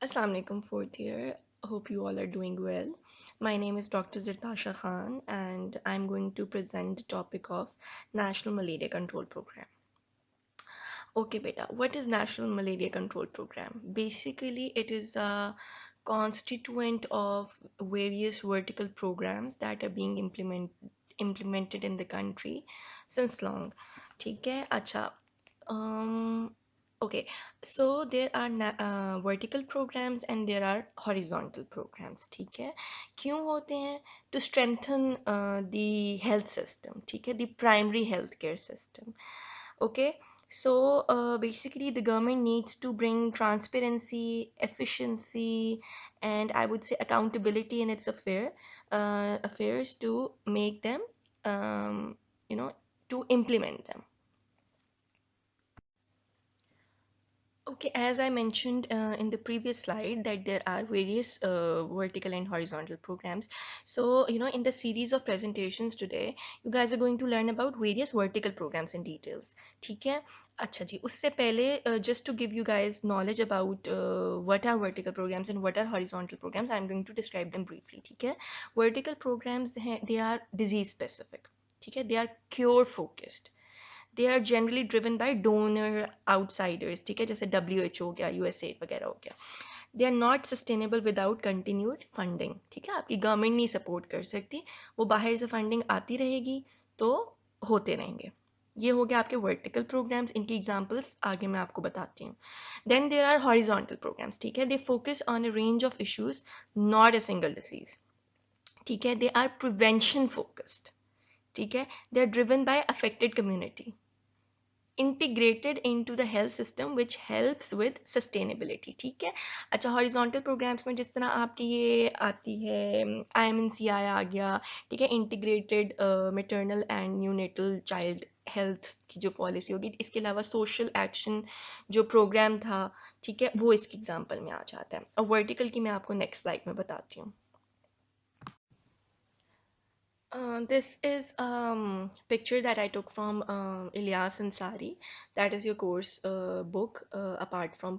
Assalamu alaikum, fourth year. Hope you all are doing well. My name is Dr. Zirtasha Khan, and I'm going to present the topic of National Malaria Control Program. Okay, beta, what is National Malaria Control Program? Basically, it is a constituent of various vertical programs that are being implemented in the country since long. ठीक है अच्छा okay, so there are vertical programs and there are horizontal programs. ठीक है क्यों होते हैं? To strengthen the health system. ठीक है, the primary healthcare system. Okay, so basically, the government needs to bring transparency, efficiency, and I would say accountability in its affairs to make them, um, you know, to implement them. Okay, as I mentioned in the previous slide, that there are various vertical and horizontal programs. So, in the series of presentations today, you guys are going to learn about various vertical programs in details. ठीक है? अच्छा जी, उससे पहले just to give you guys knowledge about what are vertical programs and what are horizontal programs, I'm going to describe them briefly. ठीक है? Vertical programs, they are disease specific. ठीक है? They are cure focused. They are generally driven by donor outsiders. ठीक है, जैसे WHO हो गया, USAID वगैरह हो गया. They are not sustainable without continued funding. ठीक है, आपकी गवर्नमेंट नहीं सपोर्ट कर सकती, वो बाहर से फंडिंग आती रहेगी तो होते रहेंगे. ये हो गया आपके वर्टिकल प्रोग्राम्स. इनकी एग्जांपल्स आगे मैं आपको बताती हूँ. Then there are horizontal programmes. ठीक है, they focus on a range of issues, not a single disease. ठीक है, दे आर प्रिवेंशन फोकस्ड. ठीक है, they are driven by affected community, integrated into the health system which helps with sustainability. ठीक है अच्छा, horizontal programmes में जिस तरह आपकी ये आती है IMNCI आ गया. ठीक है, integrated maternal and neonatal child health की जो पॉलिसी होगी, इसके अलावा सोशल एक्शन जो प्रोग्राम था, ठीक है, वो इसके एग्जाम्पल में आ जाता है. और वर्टिकल की मैं आपको नेक्स्ट स्लाइड में बताती हूँ. This is picture that I took from Ilyas Ansari. That is your course book apart from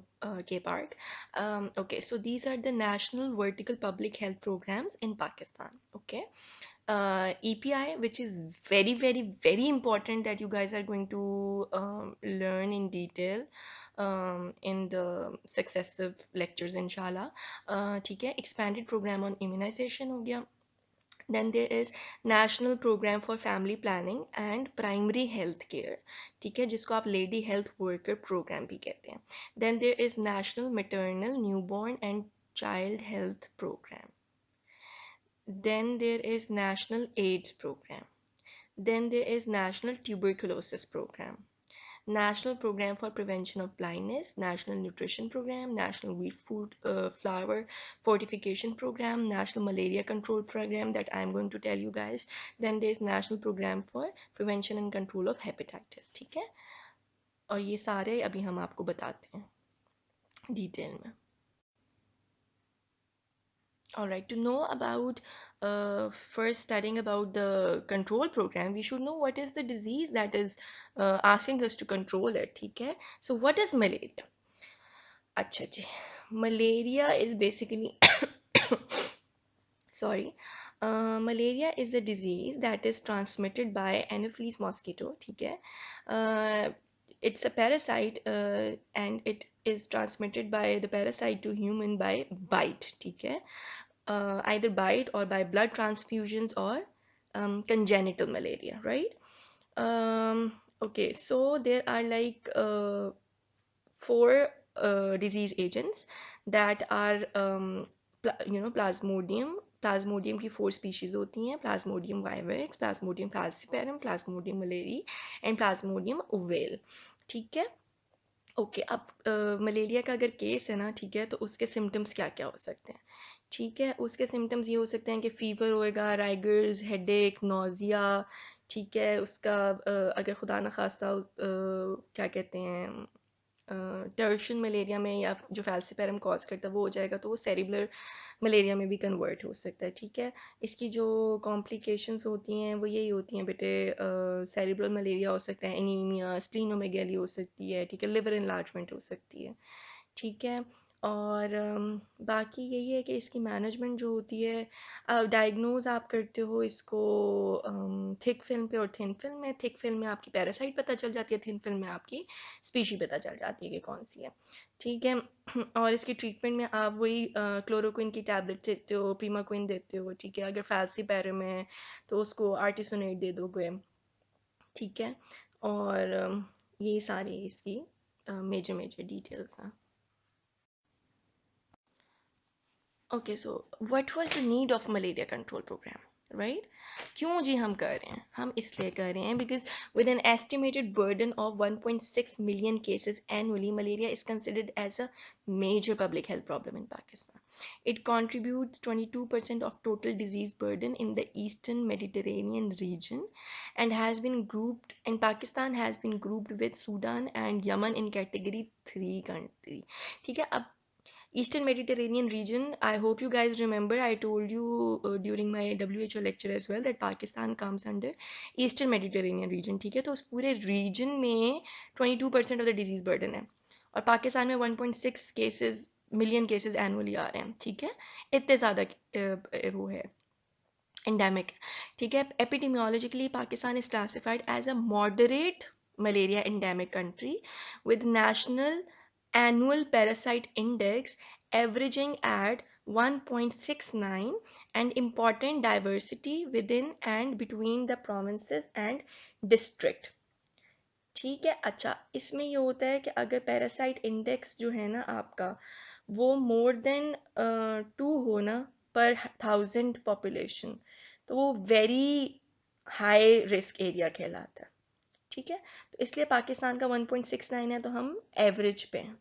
K Park. Okay, so these are the national vertical public health programs in Pakistan. Okay, EPI, which is very, very, very important that you guys are going to learn in detail in the successive lectures, inshallah. ठीक है, expanded program on immunization हो गया. Then there is National Program for Family Planning and Primary Health Care. ठीक है, जिसको आप Lady Health Worker Program भी कहते हैं. Then there is National Maternal, Newborn and Child Health Program. Then there is National AIDS Program. Then there is National Tuberculosis Program. National Program for Prevention of Blindness, National Nutrition Program, National Wheat Food Flour Fortification Program, National Malaria Control Program that I'm going to tell you guys. Then there's National Program for Prevention and Control of Hepatitis. ठीक है, और ये सारे अभी हम आपको बताते हैं डिटेल में. All right, to know about first studying about the control program, we should know what is the disease that is asking us to control it. ठीक है, so what is malaria? अच्छा जी, malaria is basically sorry, malaria is a disease that is transmitted by Anopheles mosquito. ठीक है, it's a parasite and it is transmitted by the parasite to human by bite. ठीक है, either bite or by blood transfusions or congenital malaria, right? Okay, so there are like four disease agents that are plasmodium. Plasmodium की 4 species होती हैं: Plasmodium vivax, Plasmodium falciparum, Plasmodium malariae and Plasmodium oval. ठीक है, okay. अब malaria का अगर case है ना, ठीक है, तो उसके सिम्टम्स क्या क्या हो सकते हैं? ठीक है, उसके सिम्टम्स ये हो सकते हैं कि फ़ीवर होएगा, राइगर्स, हेडेक, नोज़िया. ठीक है, उसका अगर खुदा न खास्ता क्या कहते हैं, टर्शन मलेरिया में या जो फैल्सिपेरम कॉज करता है वो हो जाएगा, तो वो सेरिबलर मलेरिया में भी कन्वर्ट हो सकता है. ठीक है, इसकी जो कॉम्प्लिकेशंस होती हैं वो यही होती हैं बेटे. सेरिब्रल मलेरिया हो सकता है, एनीमिया, स्प्लीनोमेगेली हो सकती है. ठीक है, लिवर इनलार्जमेंट हो सकती है. ठीक है, और बाकी यही है कि इसकी मैनेजमेंट जो होती है, डायग्नोज आप करते हो इसको थिक फिल्म पे और थिन फिल्म में। थिक फिल्म में आपकी पैरासाइट पता चल जाती है, थिन फिल्म में आपकी स्पीशी पता चल जाती है कि कौन सी है, ठीक है। और इसकी ट्रीटमेंट में आप वही क्लोरोक्विन की टैबलेट देते हो, पीमाक्विन देते हो, ठीक है। अगर फैलसी पैरे में है तो उसको आर्टिसोनेट दे दोगे, ठीक है। और ये सारी इसकी मेजर मेजर डिटेल्स हैं। Okay, so what was the need of malaria control programme, right? क्यों जी हम कर रहे हैं? हम इसलिए कर रहे हैं because with an estimated burden of 1.6 million cases annually, malaria is considered as a major public health problem in Pakistan. It contributes 22% of total disease burden in the eastern Mediterranean region and has been grouped, and Pakistan has been grouped with Sudan and Yemen in category 3 country, ठीक है। अब Eastern Mediterranean region, I hope you guys remember, I told you during my WHO lecture as well that Pakistan comes under Eastern Mediterranean region, ठीक है। तो उस पूरे region में 22% of the disease burden है, और पाकिस्तान में 1.6 cases मिलियन केसेस एनुअली आ रहे हैं, ठीक है। इतने ज़्यादा वो है एंडेमिक, ठीक है। Epidemiologically Pakistan is classified as a moderate malaria endemic country with national annual parasite index averaging at 1.69 and important diversity within and between the provinces and district, ठीक है। अच्छा, इसमें ये होता है कि अगर पैरासाइट इंडेक्स जो है ना आपका, वो मोर देन 2 हो ना पर 1000 पॉपुलेशन, तो वो वेरी हाई रिस्क एरिया कहलाता है, ठीक है। तो इसलिए पाकिस्तान का 1.69 है, तो हम एवरेज पे हैं।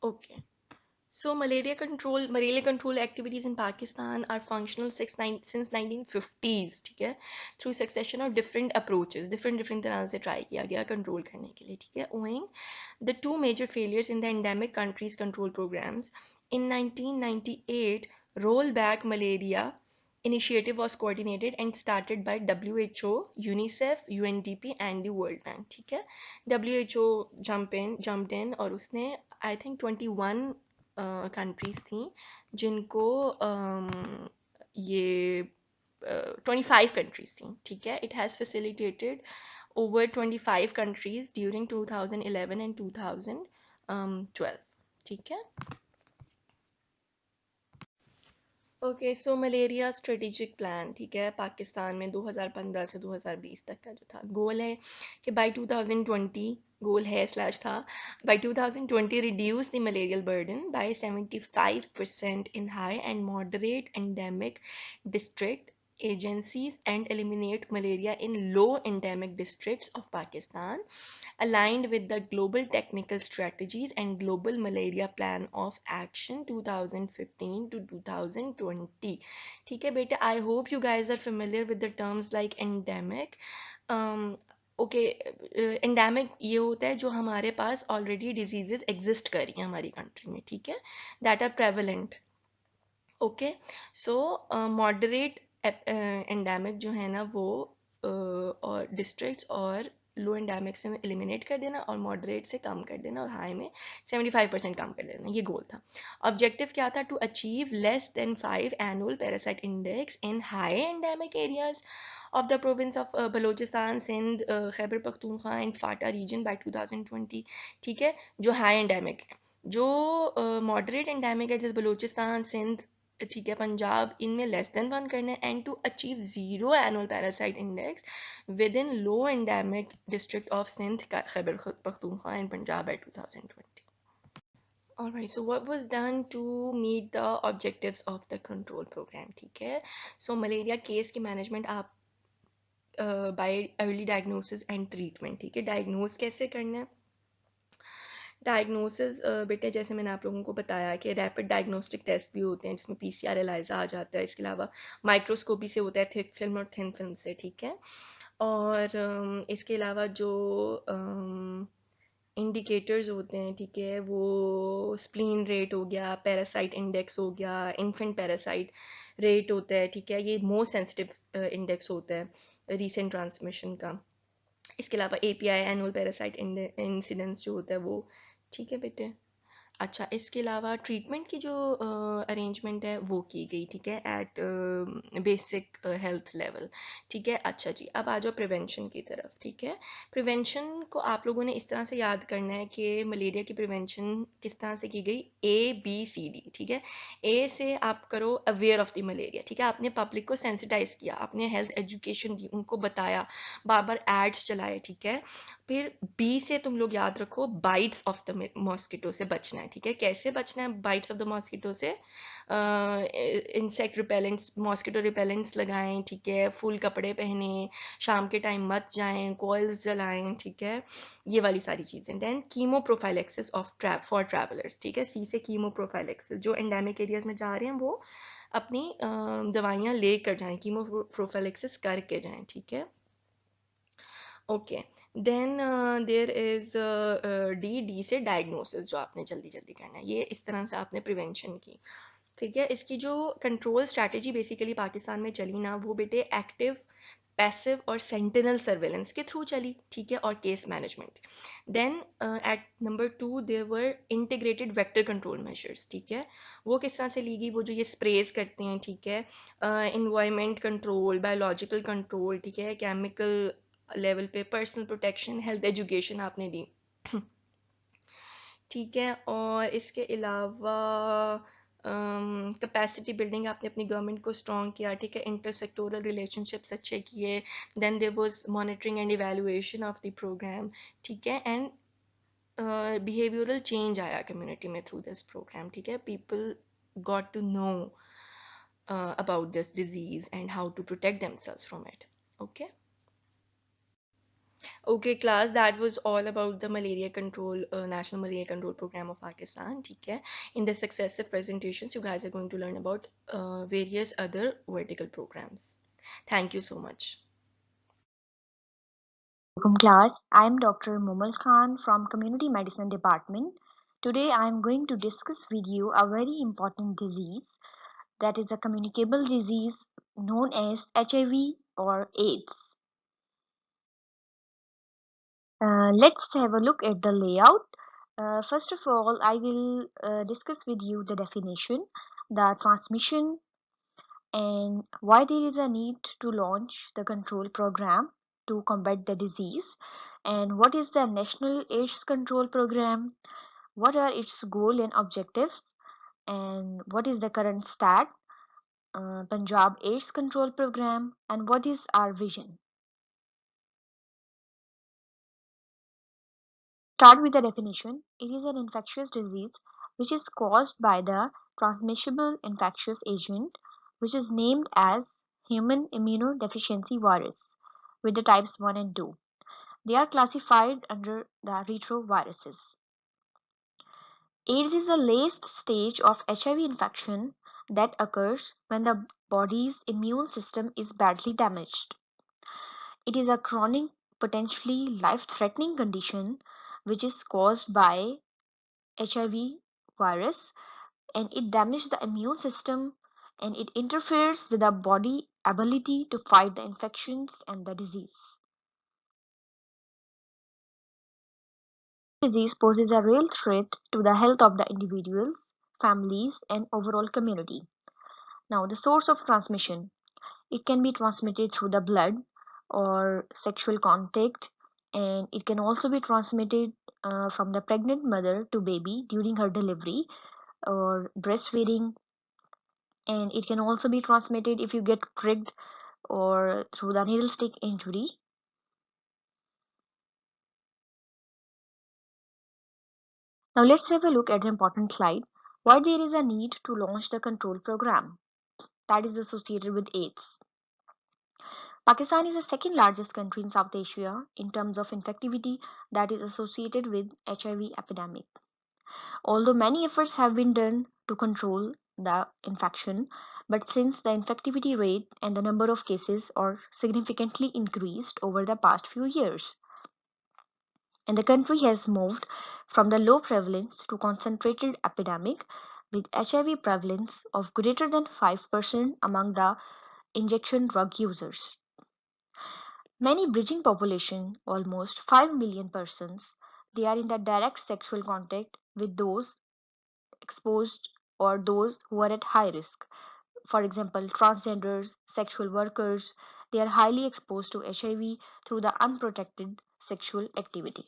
Okay, so malaria control activities in Pakistan are functional since 1950s, ठीक है, through succession of different approaches, different तरह से try किया गया control करने के लिए, ठीक है। owing the two major failures in the endemic countries control programs in 1998, rollback malaria initiative was coordinated and started by WHO, UNICEF, UNDP and the World Bank, ठीक है। WHO jumped in और उसने I think 21 countries थी जिनको ये 25 countries थी, ठीक है। It has facilitated over 25 countries during 2011 and 2012, ठीक है। ओके, सो मलेरिया स्ट्रेटेजिक प्लान, ठीक है, पाकिस्तान में 2015 से 2020 तक का जो था गोल है कि बाय 2020, गोल है स्लैश था, by 2020 reduce the malarial burden by 75% in high and moderate endemic district agencies and eliminate malaria in low endemic districts of Pakistan, aligned with the Global Technical Strategies and Global Malaria Plan of Action 2015 to 2020, ठीक है बेटे। I hope you guys are familiar with the terms like endemic. Okay, endemic ये होता है जो हमारे पास already diseases exist कर रही हैं हमारी कंट्री में, ठीक है, that are prevalent. Okay, so moderate endemic जो है ना वो और डिस्ट्रिक्ट्स और लो एंडेमिक से एलिमिनेट कर देना और मॉडरेट से कम कर देना और हाई में 75% कम कर देना, ये गोल था। ऑब्जेक्टिव क्या था? To achieve less than 5 annual parasite index in high endemic areas of the province of Balochistan, Sindh, Khyber Pakhtunkhwa and FATA region by 2020, ठीक है, जो हाई एंडेमिक है। जो मॉडरेट एंडेमिक है जैसे बलूचिस्तान, सिंध, ठीक है, पंजाब, इनमें लेस देन 1 करना है and to achieve 0 annual parasite index with in low endemic district of Sindh, Khyber Pakhtunkhwa and Punjab by 2020. Alright, so what was done to meet the objectives of the control program, ठीक है। So malaria case की management आप bye early diagnosis and treatment, ठीक है। Diagnose कैसे करना है? Diagnosis बेटे जैसे मैंने आप लोगों को बताया कि रैपिड डायग्नोस्टिक टेस्ट भी होते हैं जिसमें पीसीआर एलाइजा आ जाता है, इसके अलावा माइक्रोस्कोपी से होता है, थिक फिल्म और थिन फिल्म से, ठीक है। और इसके अलावा जो इंडिकेटर्स होते हैं, ठीक है, वो स्प्लीन रेट हो गया, पैरासाइट इंडेक्स हो गया, इन्फेंट पैरासाइट रेट होता है, ठीक है, ये मोस्ट सेंसिटिव इंडेक्स होता है रीसेंट ट्रांसमिशन का, इसके अलावा एपीआई एनुअल पैरासाइट इंसिडेंस जो होता है वो। ठीक है बेटे। अच्छा, इसके अलावा ट्रीटमेंट की जो अरेंजमेंट है वो की गई, ठीक है, एट बेसिक हेल्थ लेवल। ठीक है। अच्छा जी, अब आ जाओ प्रिवेंशन की तरफ। ठीक है। प्रिवेंशन को आप लोगों ने इस तरह से याद करना है कि मलेरिया की प्रिवेंशन किस तरह से की गई, ABCD। ठीक है। ए से आप करो अवेयर ऑफ द मलेरिया। ठीक है, आपने पब्लिक को सेंसिटाइज किया, आपने हेल्थ एजुकेशन दी, उनको बताया, बार बार एड्स चलाए। ठीक है। फिर बी से तुम लोग याद रखो, बाइट्स ऑफ द मॉस्किटो से बचना है। ठीक है। कैसे बचना है बाइट्स ऑफ द मॉस्किटो से? इंसेक्ट रिपेलेंट्स, मॉस्किटो रिपेलेंट्स लगाएं। ठीक है। फुल कपड़े पहने, शाम के टाइम मत जाएं, कॉइल्स जलाएं। ठीक है। ये वाली सारी चीज़ें। Then chemo prophylaxis of trap for travellers. ठीक है। सी से कीमो प्रोफाइलेक्सिस, जो एंडेमिक एरियाज में जा रहे हैं वो अपनी दवाइयाँ लेकर जाएं, कीमो प्रोफाइलेक्सिस करके जाएं। ठीक है। Okay. Then there is D से डायग्नोसिस, जो आपने जल्दी जल्दी करना है। ये इस तरह से आपने प्रिवेंशन की। ठीक है। इसकी जो कंट्रोल स्ट्रैटेजी बेसिकली पाकिस्तान में चली ना, वो बेटे एक्टिव, पैसिव और सेंटिनल सर्वेलेंस के थ्रू चली। ठीक है। और case management. Then at number 2 there were integrated vector control measures. ठीक है। वो किस तरह से ली गई, वो जो ये स्प्रेज करते हैं। ठीक है। Environment control, biological control. ठीक है। केमिकल लेवल पे पर्सनल प्रोटेक्शन, हेल्थ एजुकेशन आपने दी। ठीक है। और इसके अलावा कैपेसिटी बिल्डिंग, आपने अपनी गवर्नमेंट को स्ट्रॉन्ग किया। ठीक है। इंटर सेक्टोरल रिलेशनशिप्स अच्छे किए। Then there was monitoring and evaluation of the programme. ठीक है। एंड बिहेवियरल चेंज आया कम्युनिटी में थ्रू दिस प्रोग्राम। ठीक है। People got to know about this disease and how to protect themselves from it. Okay. Okay, class, that was all about the malaria control, National Malaria Control Program of Pakistan. Okay. In the successive presentations, you guys are going to learn about various other vertical programs. Thank you so much. Welcome class, I am Dr. Mumal Khan from Community Medicine Department. Today I am going to discuss with you a very important disease, that is a communicable disease known as HIV or AIDS. Let's have a look at the layout. First of all, I will discuss with you the definition, the transmission, and why there is a need to launch the control program to combat the disease, and what is the National AIDS Control Program, what are its goal and objectives, and what is the current stat, Punjab AIDS Control Program, and what is our vision. Start with the definition. It is an infectious disease which is caused by the transmissible infectious agent which is named as human immunodeficiency virus with the types 1 and 2. They are classified under the retroviruses. AIDS is the last stage of HIV infection that occurs when the body's immune system is badly damaged. It is a chronic, potentially life-threatening condition which is caused by HIV virus, and it damages the immune system, and it interferes with the body ability to fight the infections and the disease. Disease poses a real threat to the health of the individuals, families, and overall community. Now, the source of transmission. It can be transmitted through the blood or sexual contact, and it can also be transmitted from the pregnant mother to baby during her delivery or breastfeeding, and it can also be transmitted if you get pricked or through the needle stick injury. Now let's have a look at the important slide, why there is a need to launch the control program that is associated with AIDS. Pakistan is the second largest country in South Asia in terms of infectivity that is associated with HIV epidemic. Although many efforts have been done to control the infection, but since the infectivity rate and the number of cases are significantly increased over the past few years, and the country has moved from the low prevalence to concentrated epidemic with HIV prevalence of greater than 5% among the injection drug users. Many bridging population, almost 5 million persons, they are in the direct sexual contact with those exposed or those who are at high risk. For example, transgenders, sexual workers, they are highly exposed to HIV through the unprotected sexual activity.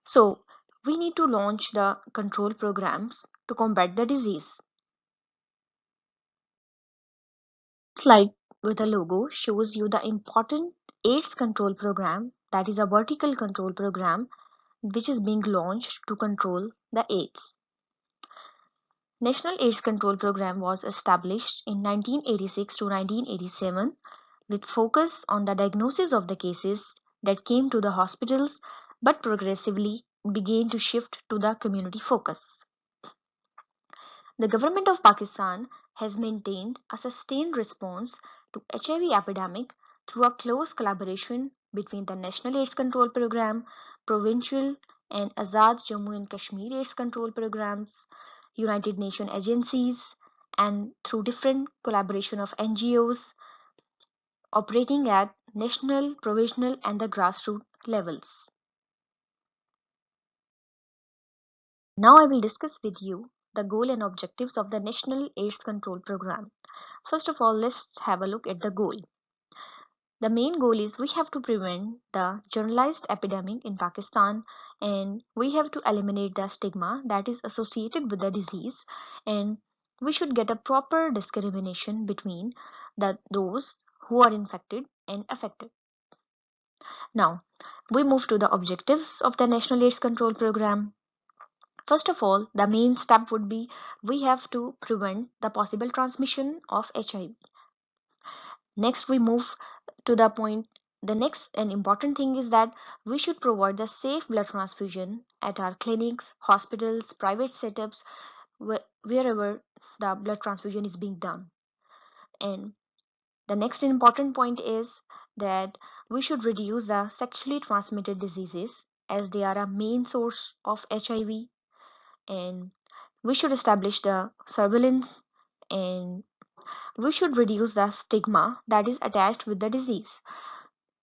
So, we need to launch the control programs to combat the disease. Slide with a logo shows you the important AIDS control program, that is a vertical control program which is being launched to control the AIDS. National AIDS Control Program was established in 1986 to 1987 with focus on the diagnosis of the cases that came to the hospitals but progressively began to shift to the community focus. The government of Pakistan has maintained a sustained response to HIV epidemic through a close collaboration between the National AIDS Control Program, provincial and Azad Jammu and Kashmir AIDS Control Programs, United Nations agencies, and through different collaboration of NGOs operating at national, provincial, and the grassroots levels. Now I will discuss with you the goal and objectives of the National AIDS Control Program. First of all, let's have a look at the goal. The main goal is we have to prevent the generalized epidemic in Pakistan, and we have to eliminate the stigma that is associated with the disease, and we should get a proper discrimination between those who are infected and affected. Now, we move to the objectives of the National AIDS Control Program. First of all, the main step would be we have to prevent the possible transmission of HIV. Next, we move to the point. The next and important thing is that we should provide the safe blood transfusion at our clinics, hospitals, private setups, wherever the blood transfusion is being done. And the next important point is that we should reduce the sexually transmitted diseases as they are a main source of HIV, and we should establish the surveillance, and we should reduce the stigma that is attached with the disease,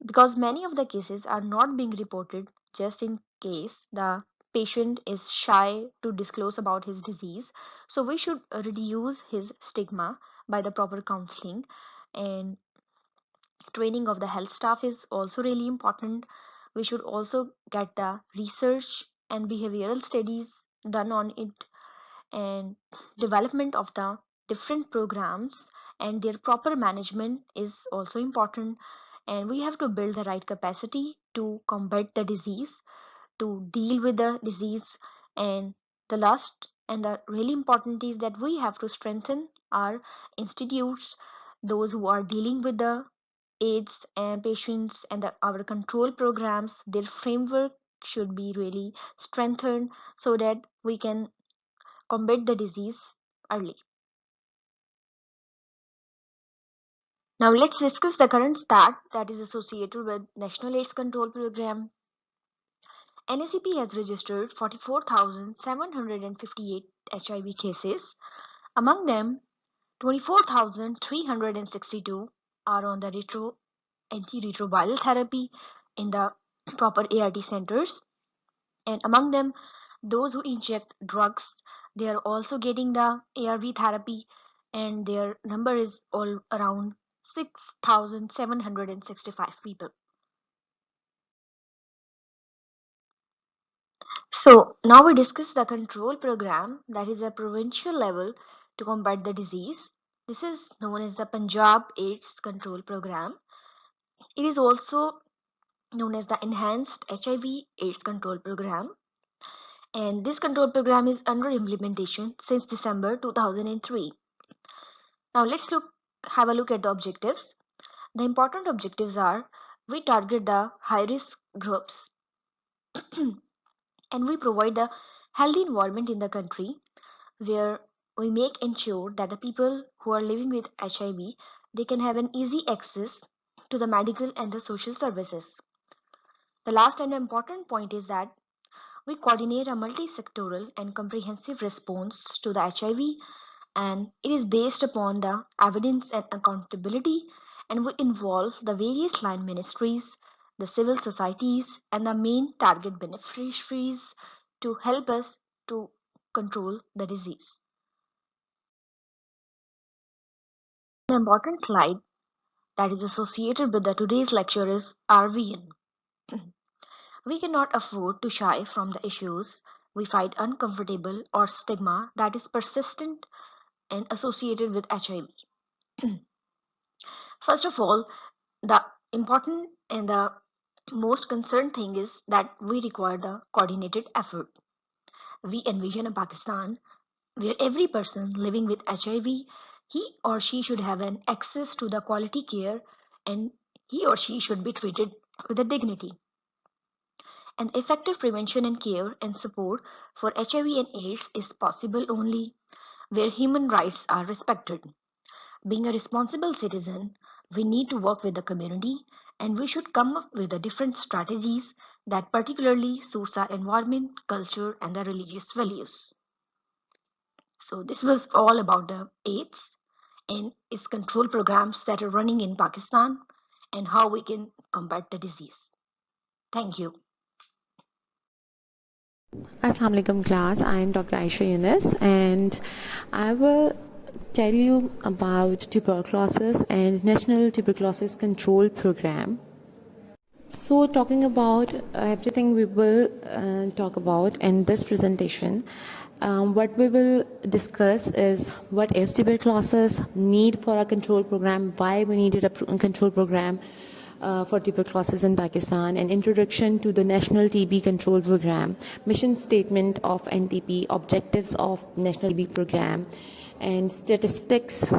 because many of the cases are not being reported just in case the patient is shy to disclose about his disease. So we should reduce his stigma by the proper counseling, and training of the health staff is also really important. We should also get the research and behavioral studies done on it, and development of the different programs and their proper management is also important, and we have to build the right capacity to combat the disease, to deal with the disease. And the last and the really important is that we have to strengthen our institutes, those who are dealing with the AIDS and patients, and our control programs, their framework should be really strengthened so that we can combat the disease early. Now let's discuss the current stat that is associated with National AIDS Control Program. NACP has registered 44,758 HIV cases. Among them, 24,362 are on the antiretroviral therapy in the proper ART centers, and among them, those who inject drugs, they are also getting the ARV therapy, and their number is all around 6,765 people. So now we discuss the control program, that is a provincial level to combat the disease. This is known as the Punjab AIDS Control Program. It is also known as the Enhanced HIV AIDS Control Program, and this control program is under implementation since December 2003. Now let's have a look at the objectives. The important objectives are we target the high risk groups and we provide the healthy environment in the country where we make ensure that the people who are living with HIV, they can have an easy access to the medical and the social services. The last and important point is that we coordinate a multi-sectoral and comprehensive response to the HIV, and it is based upon the evidence and accountability, and we involve the various line ministries, the civil societies, and the main target beneficiaries to help us to control the disease. An important slide that is associated with the today's lecture is RVN. We cannot afford to shy from the issues we find uncomfortable or stigma that is persistent and associated with HIV. First of all, the important and the most concerned thing is that we require the coordinated effort. We envision a Pakistan where every person living with HIV, he or she should have an access to the quality care and he or she should be treated with a dignity. And effective prevention and care and support for HIV and AIDS is possible only where human rights are respected. Being a responsible citizen, we need to work with the community and we should come up with the different strategies that particularly suits our environment, culture and the religious values. So this was all about the AIDS and its control programs that are running in Pakistan and how we can combat the disease. Thank you. Assalamu alaikum class, I am Dr. Aisha Yunus and I will tell you about tuberculosis and National Tuberculosis Control Program. So talking about everything we will talk about in this presentation, what we will discuss is what is tuberculosis, need for a control program, why we needed a control program, for tuberculosis in Pakistan, an introduction to the National TB Control Program, mission statement of NTP, objectives of National TB Program, and statistics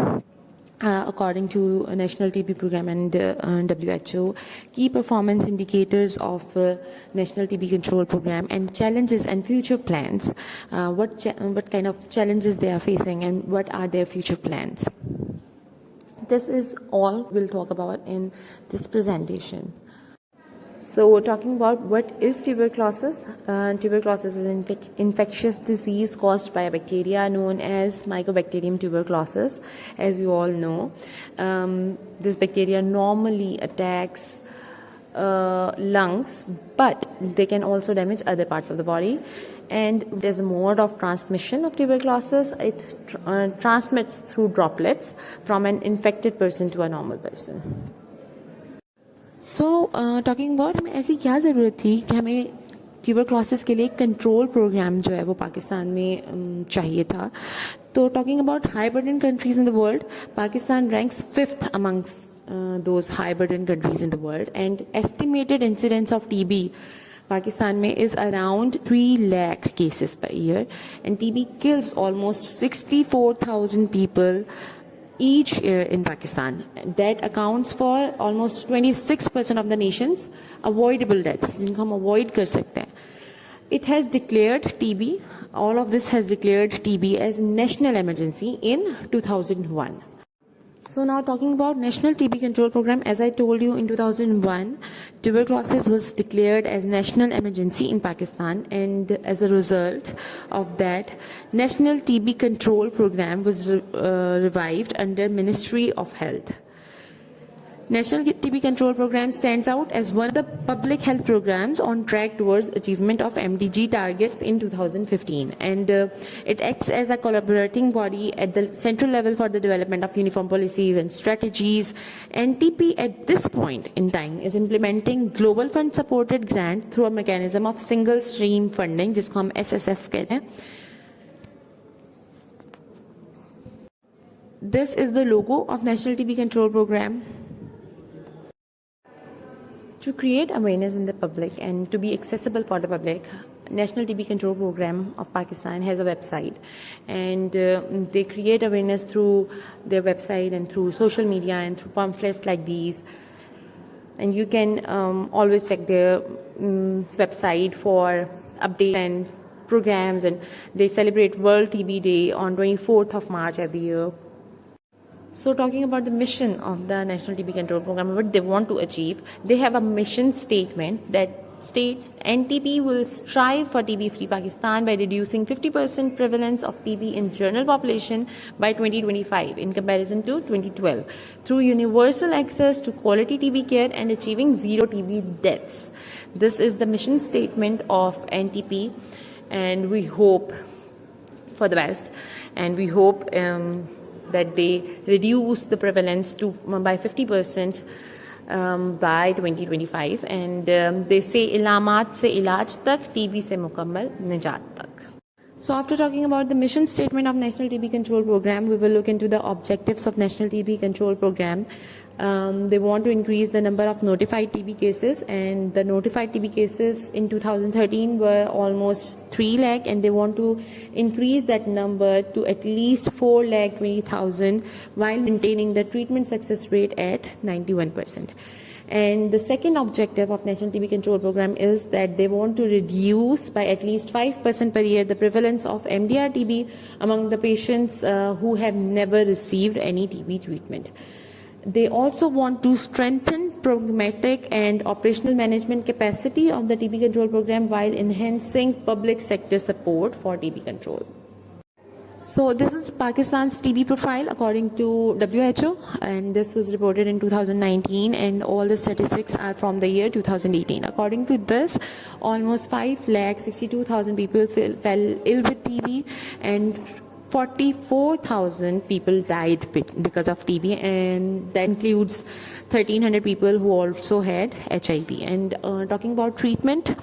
according to a National TB Program and WHO, key performance indicators of National TB Control Program, and challenges and future plans, what kind of challenges they are facing and what are their future plans. This is all we'll talk about in this presentation. So talking about what is tuberculosis. Tuberculosis is an infectious disease caused by a bacteria known as Mycobacterium tuberculosis, as you all know. This bacteria normally attacks lungs, but they can also damage other parts of the body. And there's a mode of transmission of tuberculosis. It transmits through droplets from an infected person to a normal person. So talking about हमें ऐसी क्या ज़रूरत थी कि हमें tuberculosis के लिए control programme जो है वो पाकिस्तान में चाहिए था. तो talking about high burden countries in the world, Pakistan ranks 5th amongst those high burden countries in the world, and estimated incidence of TB Pakistan में is around 3 lakh cases per year, and TB kills almost 64,000 people each year in Pakistan. That accounts for almost 26% of the nation's avoidable deaths, जिनको हम avoid कर सकते हैं. It has declared TB, all of this has declared TB as national emergency in 2001. So now talking about National TB Control Program, as I told you in 2001, tuberculosis was declared as national emergency in Pakistan, and as a result of that, National TB Control Program was revived under Ministry of Health. National TB Control Program stands out as one of the public health programs on track towards achievement of MDG targets in 2015, and it acts as a collaborating body at the central level for the development of uniform policies and strategies. NTP at this point in time is implementing global fund supported grant through a mechanism of single stream funding, जिसको हम SSF कहते हैं. This is the logo of National TB Control Program. To create awareness in the public and to be accessible for the public, National TB Control Program of Pakistan has a website, and they create awareness through their website and through social media and through pamphlets like these. And you can always check their website for updates and programs, and they celebrate World TB Day on 24th of March every year. So talking about the mission of the National TB Control Program, what they want to achieve, they have a mission statement that states NTP will strive for TB-free Pakistan by reducing 50% prevalence of TB in general population by 2025 in comparison to 2012 through universal access to quality TB care and achieving zero TB deaths. This is the mission statement of NTP, and we hope for the best, and we hope that they reduce the prevalence to by 50% by 2025, and they say इलामात से इलाज तक, TB से मुकम्मल निजात तक. So after talking about the mission statement of National TB Control Program, we will look into the objectives of National TB Control Program. They want to increase the number of notified TB cases, and the notified TB cases in 2013 were almost 3 lakh, and they want to increase that number to at least 4 lakh 20,000 while maintaining the treatment success rate at 91%. And the second objective of National TB Control Program is that they want to reduce by at least 5% per year the prevalence of MDR TB among the patients who have never received any TB treatment. They also want to strengthen programmatic and operational management capacity of the TB control program while enhancing public sector support for TB control. So this is Pakistan's TB profile according to WHO, and this was reported in 2019, and all the statistics are from the year 2018. According to this, almost 5,62,000 people fell ill with TB, and 44,000 people died because of TB, and that includes 1,300 people who also had HIV. And talking about treatment,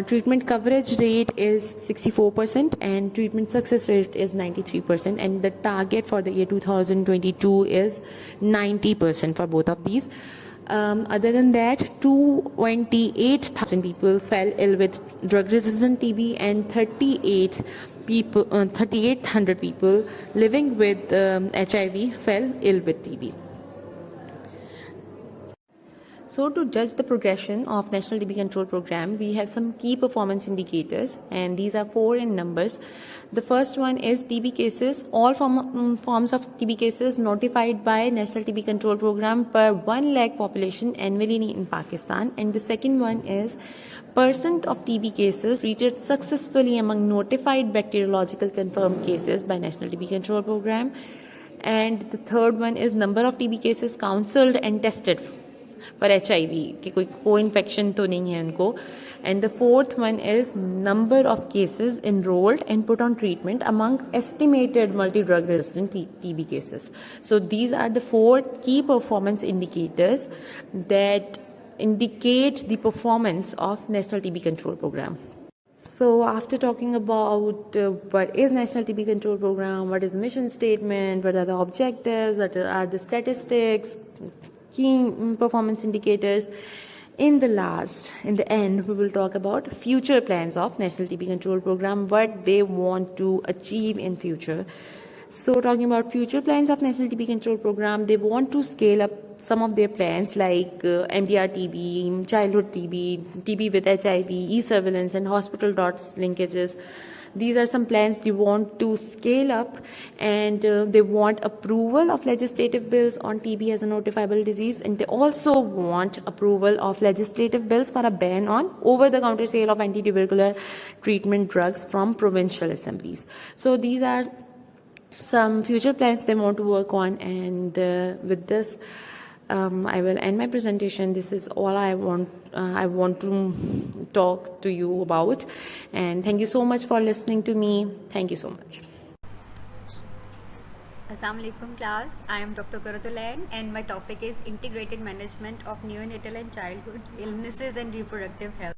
treatment coverage rate is 64% and treatment success rate is 93%, and the target for the year 2022 is 90% for both of these. Other than that, 228,000 people fell ill with drug-resistant TB, and 3,800 people living with HIV fell ill with TB. So to judge the progression of National TB Control Program, we have some key performance indicators, and these are 4 in numbers. The first one is TB cases, all forms of TB cases notified by National TB Control Program per 1 lakh population annually in Pakistan. And the second one is percent of TB cases treated successfully among notified bacteriological confirmed cases by National TB Control Program. And the third one is number of TB cases counseled and tested for HIV कि कोई co-infection तो नहीं है उनको. And the fourth one is number of cases enrolled and put on treatment among estimated multi-drug resistant TB cases. So these are the 4 key performance indicators that indicate the performance of National TB Control Program. So after talking about what is National TB Control Program, what is the mission statement, what are the objectives, what are the statistics, key performance indicators, in the end, we will talk about future plans of National TB Control Program, what they want to achieve in future. So talking about future plans of National TB Control Program, they want to scale up some of their plans like MDR TB, childhood TB, TB with HIV, e-surveillance and hospital dots linkages. These are some plans they want to scale up, and they want approval of legislative bills on TB as a notifiable disease, and they also want approval of legislative bills for a ban on over-the-counter sale of anti-tubercular treatment drugs from provincial assemblies. So these are some future plans they want to work on, and with this I will end my presentation. This is all I want to talk to you about, and thank you so much for listening to me. Thank you so much. Assalamu alaikum class. I am Dr. Karatulan, and my topic is integrated management of neonatal and childhood illnesses and reproductive health.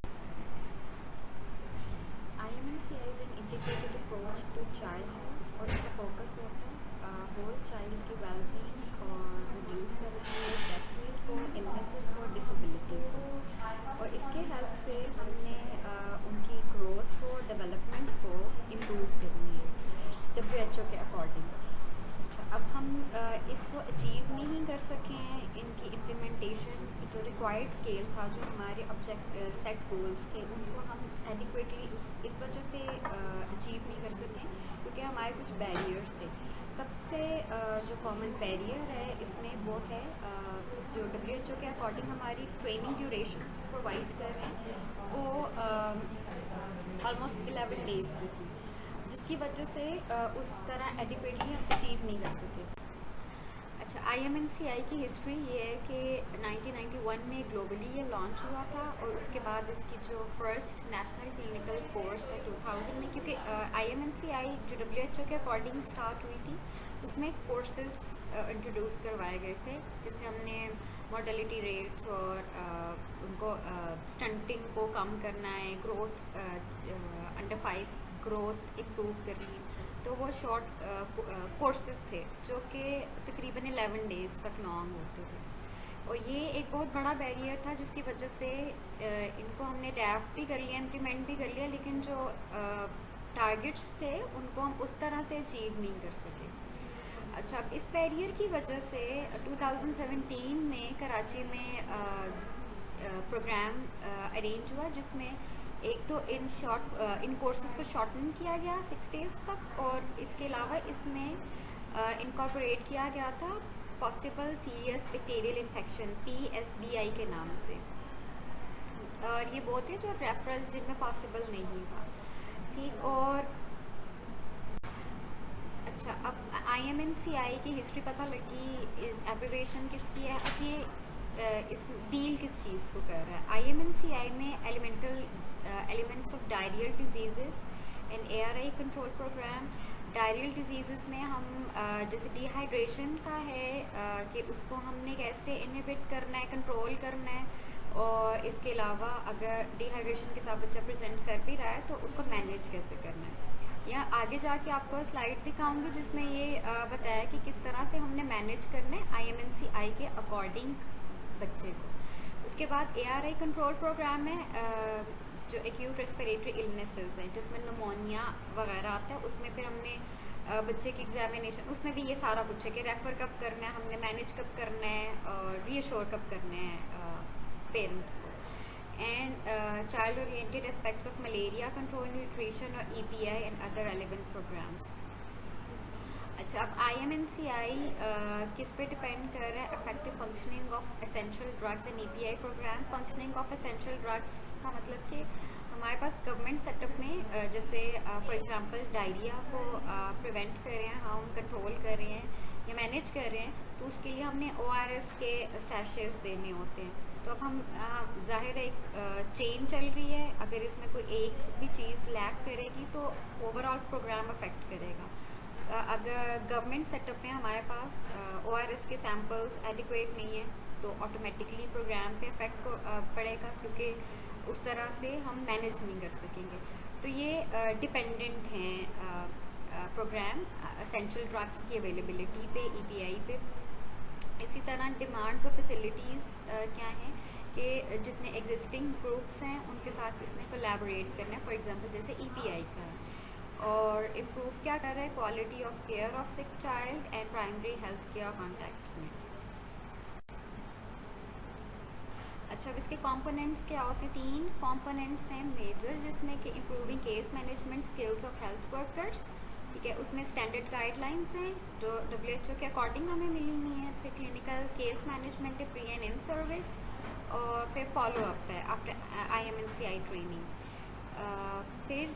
IMNCI is an integrated approach to child health, और इसका focus होता है whole child की well-being और reduce the death rate for illnesses for disability को, और इसके help से हमने उनकी growth को development को improve करनी है WHO के according. अब हम इसको अचीव नहीं कर सके हैं, इनकी इम्प्लीमेंटेशन जो रिक्वायर्ड स्केल था, जो हमारे ऑब्जेक्ट सेट गोल्स थे, उनको हम एडिक्वेटली इस वजह से अचीव नहीं कर सकें के हमारे कुछ बैरियर्स थे। सबसे जो कॉमन बैरियर है इसमें वो है जो WHO के अकॉर्डिंग हमारी ट्रेनिंग ड्यूरेशंस प्रोवाइड कर रहे हैं वो ऑलमोस्ट 11 डेज़ की थी, जिसकी वजह से उस तरह एडिक्वेटली हम अचीव नहीं कर सके। अच्छा, IMNCI की हिस्ट्री ये है कि 1991 में ग्लोबली ये लॉन्च हुआ था और उसके बाद इसकी जो फर्स्ट नेशनल क्लिनिकल कोर्स है 2000 में, क्योंकि IMNCI जो WHO के अकॉर्डिंग स्टार्ट हुई थी उसमें कोर्सेज इंट्रोड्यूस करवाए गए थे, जिससे हमने मोर्टेलिटी रेट्स और उनको स्टंटिंग को कम करना है, ग्रोथ अंडर 5 ग्रोथ इम्प्रूव करनी है। तो वो शॉर्ट कोर्सेज थे जो कि तकरीबन 11 डेज़ तक लॉन्ग होते थे, और ये एक बहुत बड़ा बैरियर था जिसकी वजह से इनको हमने अडैप्ट भी कर लिया, इम्प्लीमेंट भी कर लिया, लेकिन जो टारगेट्स थे उनको हम उस तरह से अचीव नहीं कर सके। अच्छा, अब इस बैरियर की वजह से 2017 में कराची में प्रोग्राम अरेंज हुआ, जिसमें एक तो इन कोर्सेज को शॉर्टन किया गया 6 डेज़ तक, और इसके अलावा इसमें इनकॉर्पोरेट किया गया था possible serious bacterial infection PSBI के नाम से, और ये वो थे जो रेफरल जिनमें पॉसिबल नहीं था। ठीक, और अच्छा, अब IMNCI की हिस्ट्री पता लगी, एब्रिवेशन किसकी है, अब ये इस डील किस चीज़ को कर रहा है। IMNCI में elements of diarrhoeal disease and ARI control programme. Diarrhoeal disease में हम जैसे डिहाइड्रेशन का है कि उसको हमने कैसे इनहिबिट करना है, कंट्रोल करना है, और इसके अलावा अगर डिहाइड्रेशन के साथ बच्चा प्रेजेंट कर भी रहा है तो उसको मैनेज कैसे करना है। या आगे जाके आपको स्लाइड दिखाऊंगी जिसमें ये बताया कि किस तरह से हमने मैनेज करना है IMNCI के अकॉर्डिंग बच्चे को। उसके बाद ARI कंट्रोल प्रोग्राम है जो एक्यूट रेस्पिरेटरी इलनेसेस हैं, जिसमें निमोनिया वगैरह आता है, उसमें फिर हमने बच्चे की एग्जामिनेशन, उसमें भी ये सारा कुछ है कि रेफ़र कब करना है, हमने मैनेज कब करना है और रीअश्योर कब करना है पेरेंट्स को। And child oriented aspects of malaria control, nutrition और EPI and other relevant programmes. अच्छा, अब IMNCI किस पे डिपेंड कर रहा है? Effective functioning of essential drugs and EPI programme. Functioning of essential drugs का मतलब कि हमारे पास गवर्नमेंट सेटअप में जैसे फॉर एग्जांपल डायरिया को प्रिवेंट कर रहे हैं, हम कंट्रोल कर रहे हैं या मैनेज कर रहे हैं, तो उसके लिए हमने ORS के सैशेस देने होते हैं। तो अब हम ज़ाहिर एक चेन चल रही है, अगर इसमें कोई एक भी चीज़ लैक करेगी तो ओवरऑल प्रोग्राम अफेक्ट करेगा। अगर गवर्नमेंट सेटअप में हमारे पास ORS के सैम्पल्स एडिक्वेट नहीं है तो ऑटोमेटिकली प्रोग्राम पे इफेक्ट पड़ेगा, क्योंकि उस तरह से हम मैनेज नहीं कर सकेंगे। तो ये डिपेंडेंट हैं प्रोग्राम एसेंशियल ड्रग्स की अवेलेबिलिटी पे, EPI पे। इसी तरह डिमांड्स और फैसिलिटीज़ क्या हैं कि जितने एग्जिस्टिंग ग्रुप्स हैं उनके साथ इसने कोलैबोरेट करना है, फॉर एग्जांपल जैसे EPI का है, और इम्प्रूव क्या कर रहा है quality of care of sick child and primary health care context में। अच्छा, अब इसके कंपोनेंट्स क्या होते हैं? 3 कंपोनेंट्स हैं मेजर, जिसमें कि improving case management skills of health workers, ठीक है, उसमें स्टैंडर्ड गाइडलाइंस हैं जो WHO के अकॉर्डिंग हमें मिली हुई हैं, फिर क्लिनिकल केस मैनेजमेंट है प्री एंड इन सर्विस, और फिर फॉलो अप है आफ्टर IMNCI ट्रेनिंग। फिर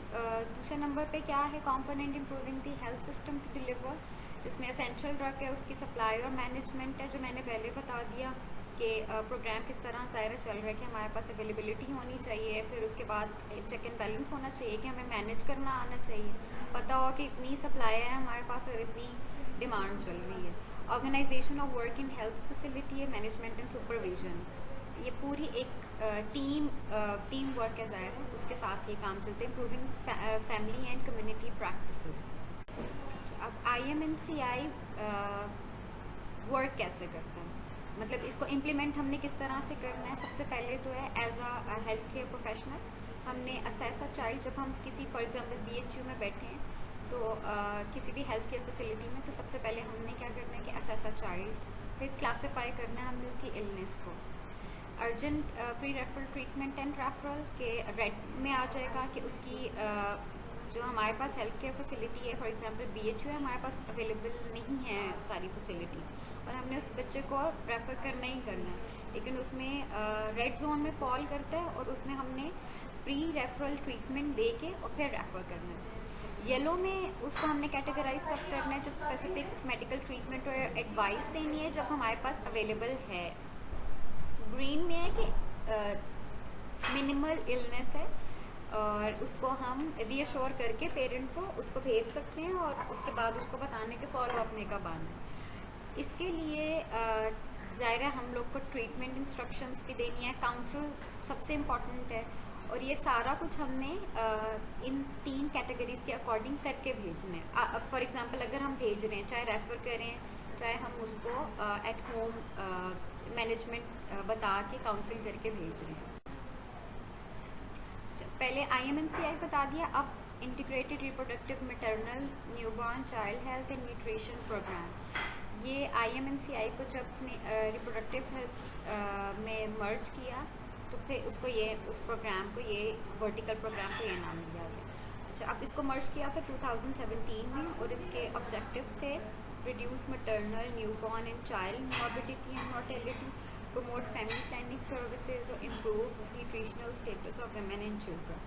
दूसरे नंबर पे क्या है? Component improving the health system to deliver, जिसमें एसेंशियल ड्रग है उसकी सप्लाई और मैनेजमेंट है, जो मैंने पहले बता दिया कि प्रोग्राम किस तरह ज़ाहिर चल रहा है कि हमारे पास अवेलेबिलिटी होनी चाहिए, फिर उसके बाद चेक एंड बैलेंस होना चाहिए कि हमें मैनेज करना आना चाहिए, पता हो कि इतनी सप्लाई है हमारे पास और इतनी डिमांड चल रही है। Organisation of work in health facility है, मैनेजमेंट एंड सुपरविजन, ये पूरी एक टीम वर्क है ज़ाहिर है, उसके साथ ये काम चलते हैं। Improving family and community practices. अब IMNCI वर्क कैसे करता है, मतलब इसको इम्प्लीमेंट हमने किस तरह से करना है? सबसे पहले तो है as a health care professional हमने असेस अ चाइल्ड, जब हम किसी फॉर एग्जांपल BHU में बैठे हैं तो किसी भी हेल्थ केयर फैसिलिटी में, तो सबसे पहले हमने क्या करना है कि असेस अ चाइल्ड, फिर क्लासीफाई करना है हमने उसकी इलनेस को। Urgent pre referral treatment and referral के रेड में आ जाएगा कि उसकी जो हमारे पास हेल्थ केयर फैसिलिटी है, फॉर एग्जांपल बीएचयू है, हमारे पास अवेलेबल नहीं है सारी फैसिलिटीज़, और हमने उस बच्चे को प्रेफर करना ही करना है, लेकिन उसमें रेड जोन में फॉल करता है और उसमें हमने प्री रेफरल ट्रीटमेंट दे के और फिर रेफ़र करना है। येलो में उसको हमने कैटेगराइज तब करना है जब स्पेसिफिक मेडिकल ट्रीटमेंट और एडवाइस देनी है जब हमारे पास अवेलेबल है। ग्रीन में है कि मिनिमल इलनेस है और उसको हम रीअश्योर करके पेरेंट को उसको भेज सकते हैं और उसके बाद उसको बताने के फॉलो अपने का बान है। इसके लिए ज़ाहिर है हम लोग को ट्रीटमेंट इंस्ट्रक्शंस भी देनी है, काउंसिल सबसे इम्पॉर्टेंट है, और ये सारा कुछ हमने इन 3 कैटेगरीज के अकॉर्डिंग करके भेजना है। फॉर एग्जांपल अगर हम भेज रहे हैं, चाहे रेफ़र करें, चाहे हम उसको एट होम मैनेजमेंट बता के काउंसिल करके भेज रहे हैं। पहले IMNCI बता दिया, अब integrated reproductive maternal newborn child health and nutrition programme. ये IMNCI को जब रिप्रोडक्टिव हेल्थ में मर्ज किया तो फिर उसको ये उस प्रोग्राम को ये वर्टिकल प्रोग्राम को ये नाम दिया गया। अच्छा, अब इसको मर्ज किया था 2017 में और इसके ऑब्जेक्टिव्स थे reduce maternal newborn and child morbidity and mortality, promote family planning services or improve nutritional status of women and children।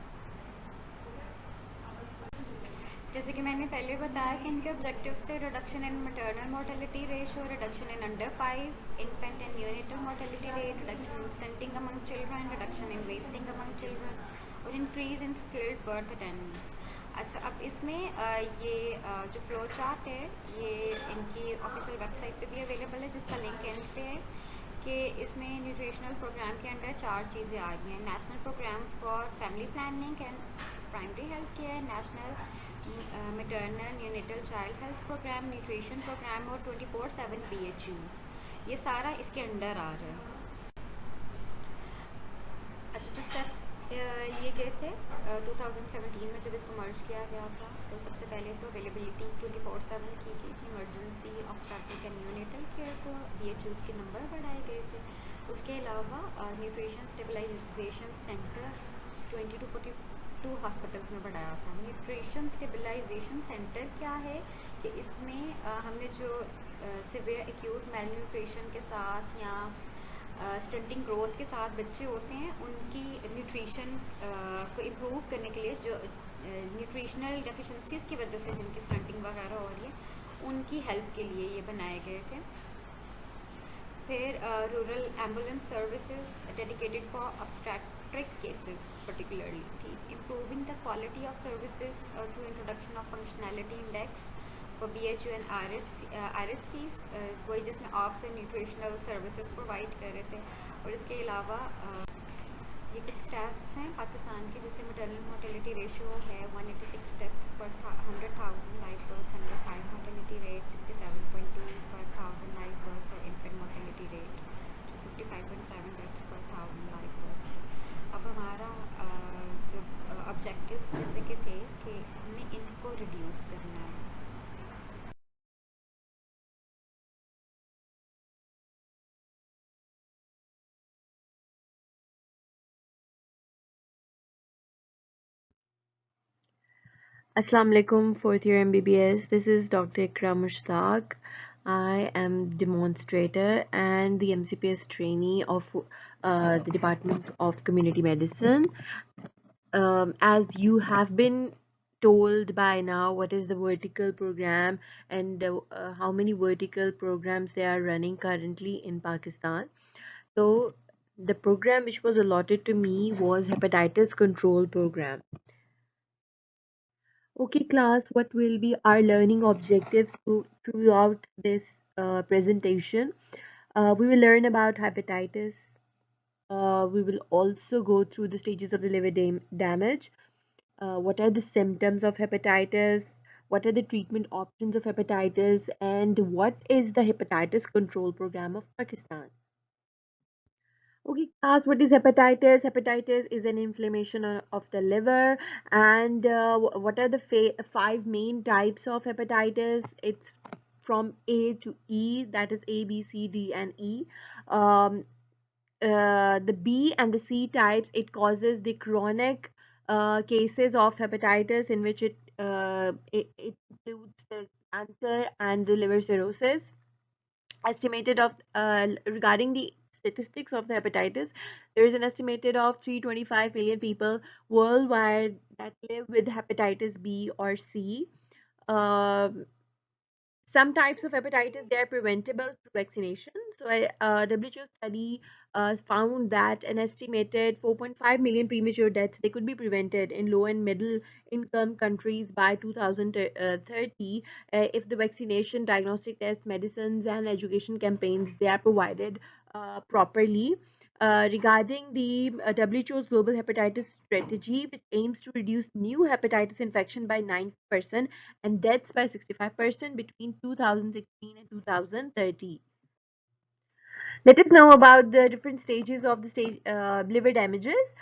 जैसे कि मैंने पहले बताया कि इनके ऑब्जेक्टिव्स थे reduction in maternal mortality ratio, reduction in under 5 infant and neonatal mortality rate, reduction in stunting among children, reduction in wasting among children और increase in skilled birth attendance. अच्छा, अब इसमें ये जो फ्लो चार्ट है ये इनकी ऑफिशियल वेबसाइट पे भी अवेलेबल है, जिसका लिंक एंड पे है, कि इसमें न्यूट्रिशनल प्रोग्राम के अंदर 4 चीज़ें आ रही हैं। National programme for family planning and primary health care, national maternal neonatal child health programme, nutrition programme और 24/7 BHUs, ये सारा इसके अंडर आ रहा है। अच्छा, जो स्टेप ये गए थे 2017 में जब इसको मर्ज किया गया था, तो सबसे पहले तो अवेलेबिलिटी 24/7 की गई थी, emergency obstetric and neonatal care को BHUs के नंबर बढ़ाए गए थे। उसके अलावा nutrition stabilisation centre 20 to 42 hospitals में बढ़ाया था। न्यूट्रिशन स्टेबलाइजेशन सेंटर क्या है कि इसमें हमने जो सिवियर एक्यूट मेल न्यूट्रिशन के साथ या स्टंटिंग ग्रोथ के साथ बच्चे होते हैं, उनकी न्यूट्रिशन को इम्प्रूव करने के लिए, जो न्यूट्रिशनल डेफिशिएंसीज़ की वजह से जिनकी स्टंटिंग वगैरह हो रही है, उनकी हेल्प के लिए ये बनाए गए थे। फिर rural ambulance services dedicated for obstetric cases particularly, ठीक, improving the quality of services through introduction of functionality index for BHU and RHCs, वही जिसमें ops and nutritional services provide कर रहे थे। और इसके अलावा ये कुछ स्टैट्स हैं पाकिस्तान के, जैसे मैटरनल मोर्टेलिटी रेशियो है 186 deaths per 100,000 live births, under 5 mortality rate 67.2 per 1000 live birth, और infant mortality rate 55.7 deaths per 1000 live birth. अब हमारा जो ऑब्जेक्टिव्स जैसे कि थे कि हमने इनको रिड्यूस करना है। Assalamu alaikum, fourth year MBBS. This is Dr. Ikram Mushtaq. I am demonstrator and the MCPS trainee of the Department of Community Medicine. As you have been told by now what is the vertical program and how many vertical programs they are running currently in Pakistan. So the program which was allotted to me was hepatitis control program. Okay, class, what will be our learning objectives throughout this presentation? We will learn about hepatitis. We will also go through the stages of the liver damage. What are the symptoms of hepatitis? What are the treatment options of hepatitis? And what is the hepatitis control program of Pakistan? Okay, class, what is hepatitis? Hepatitis is an inflammation of the liver. And what are the 5 main types of hepatitis? It's from A to E, that is A, B, C, D, and E. The B and the C types, it causes the chronic cases of hepatitis in which it includes the cancer and the liver cirrhosis. Estimated of regarding the statistics of the hepatitis, there is an estimated of 325 million people worldwide that live with hepatitis B or C. Um some types of hepatitis, they are preventable through vaccination. So WHO study found that an estimated 4.5 million premature deaths, they could be prevented in low and middle income countries by 2030 if the vaccination, diagnostic tests, medicines and education campaigns, they are provided properly. Regarding the WHO's global hepatitis strategy, which aims to reduce new hepatitis infection by 9% and deaths by 65% between 2016 and 2030. Let us know about the different stages of the liver damages.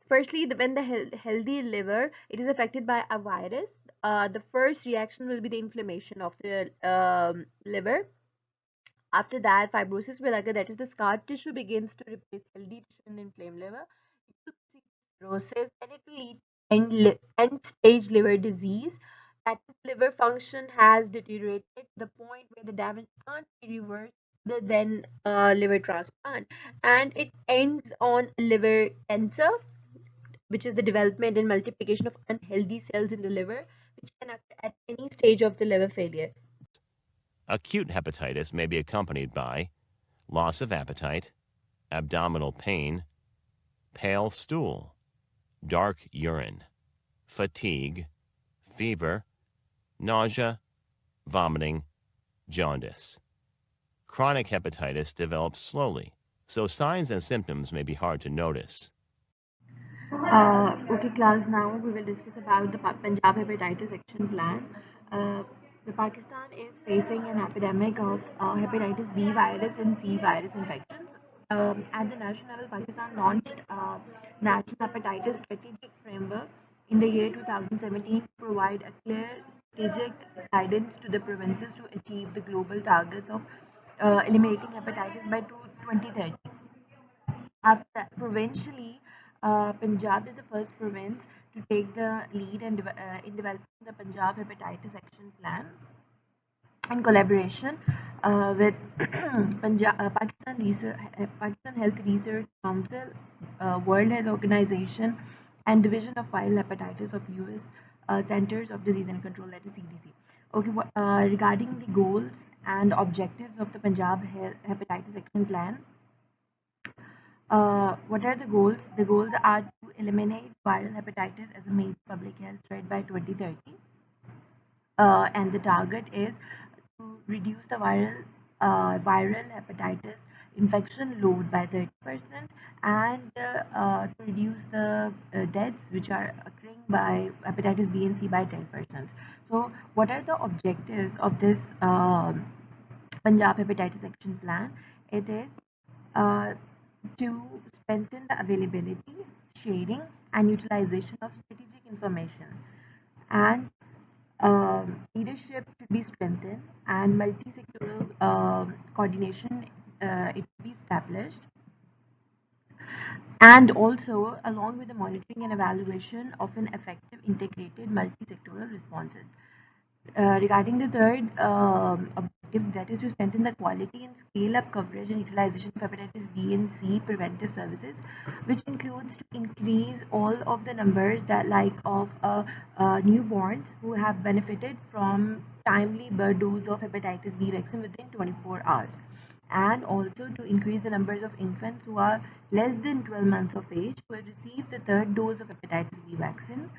Firstly, when the healthy liver, it is affected by a virus. The first reaction will be the inflammation of the liver. After that, fibrosis will occur, that is, the scar tissue begins to replace healthy tissue in the inflamed liver. It will see cirrhosis and it will lead to end stage liver disease. That is, liver function has deteriorated to the point where the damage can't be reversed other than liver transplant. And it ends on liver cancer, which is the development and multiplication of unhealthy cells in the liver, which can occur at any stage of the liver failure. Acute hepatitis may be accompanied by loss of appetite, abdominal pain, pale stool, dark urine, fatigue, fever, nausea, vomiting, jaundice. Chronic hepatitis develops slowly, so signs and symptoms may be hard to notice. Okay, class. Now we will discuss about the Punjab Hepatitis Action Plan. Uh, the Pakistan is facing an epidemic of hepatitis B virus and C virus infections. At the national level, Pakistan launched a national hepatitis strategic framework in the year 2017 to provide a clear strategic guidance to the provinces to achieve the global targets of eliminating hepatitis by 2030. After that, provincially, Punjab is the first province to take the lead in developing the Punjab Hepatitis Action Plan in collaboration with Pakistan Health Research Council, World Health Organization, and Division of Viral Hepatitis of U.S. Centers of Disease and Control, that is CDC. Okay, regarding the goals and objectives of the Punjab Hepatitis Action Plan, what are the goals? The goals are to eliminate viral hepatitis as a major public health threat by 2030. And the target is to reduce the viral hepatitis infection load by 30% and to reduce the deaths which are occurring by hepatitis B and C by 10%. So, what are the objectives of this Punjab Hepatitis Action Plan? It is uh, to strengthen the availability, sharing, and utilization of strategic information. And leadership should be strengthened, and multi-sectoral coordination it should be established. And also, along with the monitoring and evaluation of an effective integrated multi-sectoral responses. Regarding the third objective, that is to strengthen the quality and scale up coverage and utilization of hepatitis B and C preventive services, which includes to increase all of the numbers that like of newborns who have benefited from timely birth dose of hepatitis B vaccine within 24 hours, and also to increase the numbers of infants who are less than 12 months of age who have received the third dose of hepatitis B vaccine,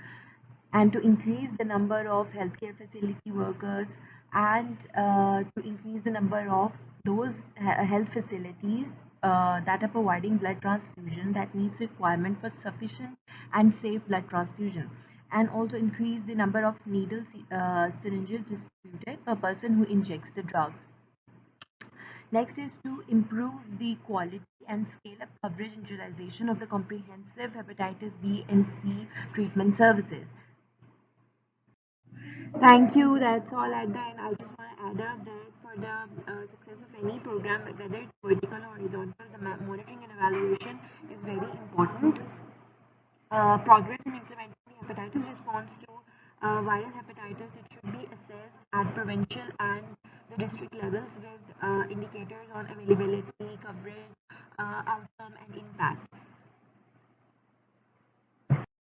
and to increase the number of healthcare facility workers, and to increase the number of those health facilities that are providing blood transfusion that meets requirement for sufficient and safe blood transfusion, and also increase the number of needles syringes distributed per person who injects the drugs. Next is to improve the quality and scale up coverage and utilization of the comprehensive hepatitis B and C treatment services. Thank you. That's all at the end. I just want to add up that for the success of any program, whether it's vertical or horizontal, the monitoring and evaluation is very important. progress in implementing the hepatitis response to viral hepatitis, it should be assessed at provincial and the district levels with indicators on availability, coverage,